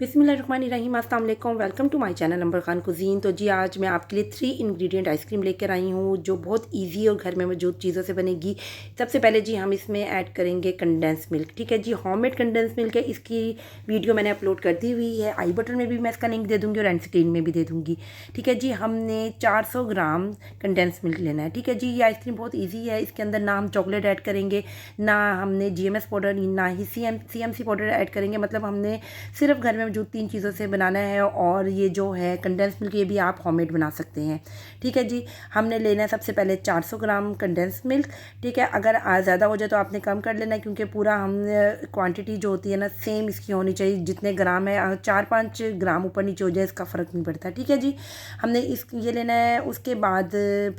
बिस्मिल्लाहिर्रहमानिर्रहीम, अस्सलाम वालेकुम। Welcome to my channel number Khan cuisine. तो जी आज मैं आपके लिए 3 इंग्रेडिएंट आइसक्रीम लेकर आई हूँ जो बहुत इजी और घर में मौजूद चीज़ों से बनेगी। सबसे पहले जी हम इसमें ऐड करेंगे कंडेंस मिल्क। ठीक है जी, होममेड कंडेंस मिल्क है। इसकी वीडियो मैंने अपलोड कर दी हुई है, आई बटन में भी मैं इसका लिंक दे दूँगी और एंड स्क्रीन में भी दे दूँगी। ठीक है जी, हमने 400 ग्राम कंडेंस मिल्क लेना है। ठीक है जी, ये आइसक्रीम बहुत ईजी है। इसके अंदर ना हम चॉकलेट ऐड करेंगे, ना हमने GMS पाउडर, ना ही CMC पाउडर ऐड करेंगे। मतलब हमने सिर्फ घर में मौजूद 3 चीज़ों से बनाना है। और ये जो है कंडेंस मिल्क, ये भी आप होममेड बना सकते हैं। ठीक है जी, हमने लेना है सबसे पहले 400 ग्राम कंडेंस मिल्क। ठीक है, अगर ज़्यादा हो जाए तो आपने कम कर लेना है, क्योंकि पूरा हमने क्वांटिटी जो होती है ना सेम इसकी होनी चाहिए। जितने ग्राम है 4-5 ग्राम ऊपर नीचे हो जाए इसका फ़र्क नहीं पड़ता। ठीक है जी, हमने ये लेना है। उसके बाद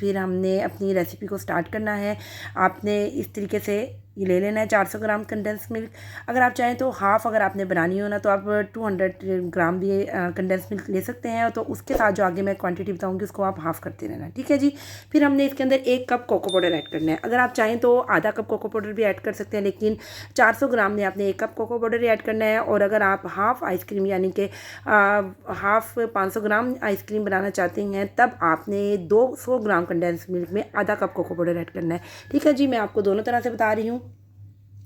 फिर हमने अपनी रेसिपी को स्टार्ट करना है। आपने इस तरीके से ये ले लेना है 400 ग्राम कंडेंस मिल्क। अगर आप चाहें तो हाफ़, अगर आपने बनानी हो ना तो आप 200 ग्राम भी कंडेंस मिल्क ले सकते हैं। तो उसके साथ जो आगे मैं क्वांटिटी बताऊंगी उसको आप हाफ़ करते रहना। ठीक है जी, फिर हमने इसके अंदर 1 कप कोको पाउडर ऐड करना है। अगर आप चाहें तो आधा कप कोको पाउडर भी ऐड कर सकते हैं, लेकिन 400 ग्राम में आपने 1 कप कोको पाउडर ऐड करना है। और अगर आप हाफ़ आइसक्रीम यानी कि हाफ़ 500 ग्राम आइसक्रीम बनाना चाहते हैं, तब आपने 200 ग्राम कंडेंस मिल्क में आधा कप कोको पाउडर ऐड करना है। ठीक है जी, मैं आपको दोनों तरह से बता रही हूँ।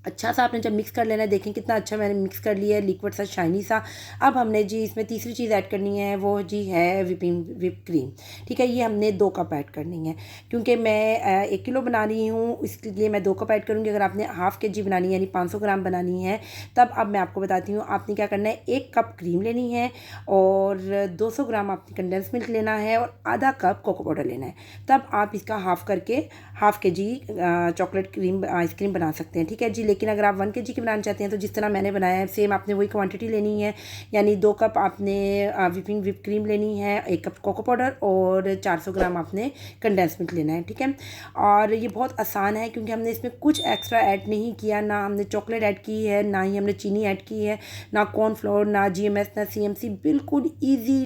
अच्छा सा आपने जब मिक्स कर लेना है, देखें कितना अच्छा मैंने मिक्स कर लिया है, लिक्विड सा शाइनी सा। अब हमने जी इसमें तीसरी चीज़ ऐड करनी है, वो जी है विप क्रीम। ठीक है, ये हमने 2 कप ऐड करनी है। क्योंकि मैं 1 किलो बना रही हूँ, इसलिए मैं 2 कप ऐड करूँगी। अगर आपने हाफ़ के जी बनानी है यानी 500 ग्राम बनानी है, तब अब मैं आपको बताती हूँ आपने क्या करना है। 1 कप क्रीम लेनी है और 200 ग्राम आपने कंडेंस मिल्क लेना है और आधा कप कोको पाउडर लेना है। तब आप इसका हाफ़ करके हाफ़ के जी चॉकलेट क्रीम आइसक्रीम बना सकते हैं। ठीक है जी, लेकिन अगर आप 1 kg की बनाना चाहते हैं तो जिस तरह मैंने बनाया है सेम आपने वही क्वांटिटी लेनी है। यानी 2 कप आपने विप क्रीम लेनी है, 1 कप कोको पाउडर और 400 ग्राम आपने कंडेंस मिल्क लेना है। ठीक है, और ये बहुत आसान है क्योंकि हमने इसमें कुछ एक्स्ट्रा ऐड नहीं किया। ना हमने चॉकलेट ऐड की है, ना ही हमने चीनी ऐड की है, ना कॉर्नफ्लोर, ना GMS, ना CMC। बिल्कुल ईजी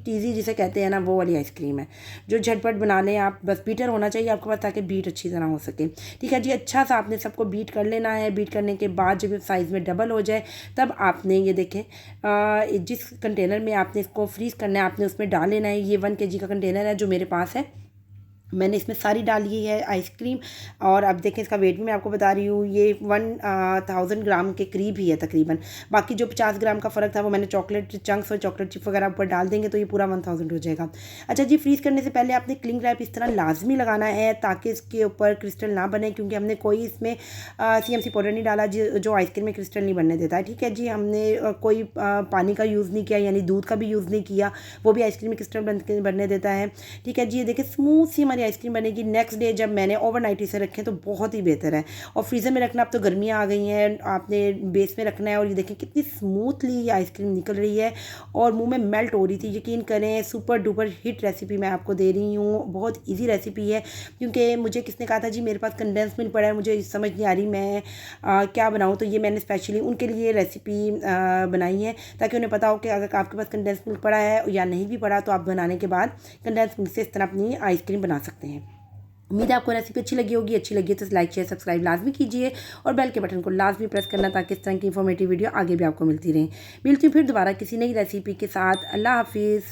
टीजी जिसे कहते हैं ना, वो वाली आइसक्रीम है जो झटपट बना लें आप। बस बीटर होना चाहिए आपके पास ताकि बीट अच्छी तरह हो सके। ठीक है जी, अच्छा सा आपने सबको बीट कर लेना है। बीट करने के बाद जब साइज़ में डबल हो जाए, तब आपने ये देखें जिस कंटेनर में आपने इसको फ्रीज़ करना है आपने उसमें डाल लेना है। ये 1 kg का कंटेनर है जो मेरे पास है, मैंने इसमें सारी डाली है आइसक्रीम। और अब देखें इसका वेट भी मैं आपको बता रही हूँ, ये 1000 ग्राम के करीब ही है तकरीबन। बाकी जो 50 ग्राम का फ़र्क था वो मैंने चॉकलेट चंक्स और चॉकलेट चिप वगैरह ऊपर डाल देंगे तो ये पूरा 1000 हो जाएगा। अच्छा जी, फ्रीज़ करने से पहले आपने क्लिंग रैप इस तरह लाजमी लगाना है ताकि इसके ऊपर क्रिस्टल ना बने, क्योंकि हमने कोई इसमें CMC पाउडर नहीं डाला जो आइसक्रीम में क्रिस्टल नहीं बनने देता है। ठीक है जी, हमने कोई पानी का यूज़ नहीं किया यानी दूध का भी यूज़ नहीं किया, वो भी आइसक्रीम में क्रिस्टल बनने देता है। ठीक है जी, ये देखिए स्मूथ सी हमारी आइसक्रीम बनेगी। नेक्स्ट डे जब मैंने ओवरनाइट इसे रखें तो बहुत ही बेहतर है। और फ्रीज़र में रखना, अब तो गर्मियाँ आ गई हैं, आपने बेस में रखना है। और ये देखें कितनी स्मूथली ये आइसक्रीम निकल रही है और मुंह में मेल्ट हो रही थी। यकीन करें सुपर डुपर हिट रेसिपी मैं आपको दे रही हूँ। बहुत ईजी रेसिपी है, क्योंकि मुझे किसने कहा था जी मेरे पास कंडेंस मिल्क पड़ा है, मुझे समझ नहीं आ रही मैं क्या बनाऊँ। तो ये मैंने स्पेशली उनके लिए रेसिपी बनाई है ताकि उन्हें पता हो कि अगर आपके पास कंडेंस मिल्क पड़ा है या नहीं भी पड़ा तो आप बनाने के बाद कंडेंस मिल्क से इस तरह अपनी आइसक्रीम बना सकते हैं। उम्मीद है आपको रेसिपी अच्छी लगी होगी। अच्छी लगी तो लाइक शेयर सब्सक्राइब लाजमी कीजिए और बेल के बटन को लाजमी प्रेस करना ताकि इस तरह की इन्फॉर्मेटिव वीडियो आगे भी आपको मिलती रहे। मिलती हूँ फिर दोबारा किसी नई रेसिपी के साथ। अल्लाह हाफिज़।